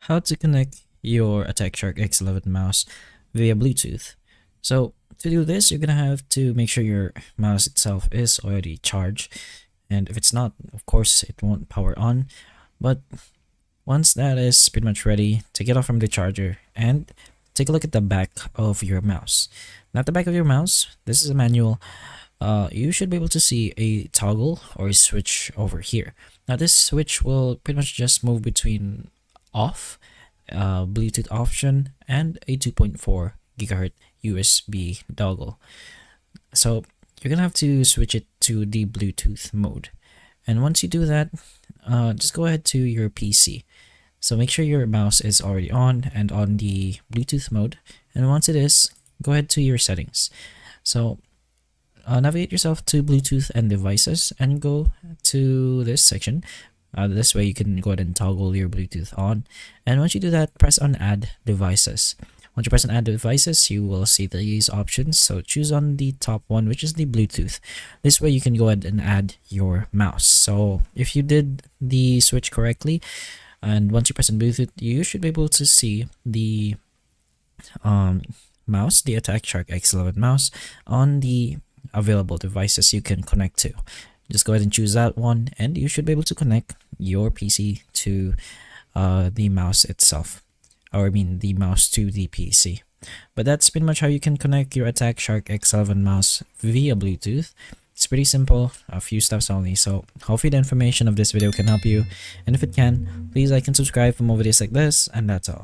How to connect your Attack Shark X11 mouse via Bluetooth. So to do this, you're gonna have to make sure your mouse itself is already charged, and if it's not, of course it won't power on. But once that is pretty much ready, take it off from the charger and take a look at the back of your mouse. Not the back of your mouse, this is a manual. You should be able to see a toggle or a switch over here. Now this switch will pretty much just move between off, Bluetooth option, and a 2.4 gigahertz USB dongle. So you're gonna have to switch it to the Bluetooth mode. And once you do that, just go ahead to your PC. So make sure your mouse is already on and on the Bluetooth mode. And once it is, go ahead to your settings. So navigate yourself to Bluetooth and devices and go to this section. This way you can go ahead and toggle your Bluetooth on. And once you do that, press on add devices. Once you press on add devices, you will see these options. So choose on the top one, which is the Bluetooth. This way you can go ahead and add your mouse. So if you did the switch correctly, and once you press on Bluetooth, you should be able to see the mouse, the Attack Shark X11 mouse, on the available devices you can connect to. Just go ahead and choose that one, and you should be able to connect your PC to the mouse itself, or I mean the mouse to the PC. But that's pretty much how you can connect your Attack Shark X11 mouse via Bluetooth. It's pretty simple, a few steps only. So hopefully the information of this video can help you, and if it can, please like and subscribe for more videos like this, and that's all.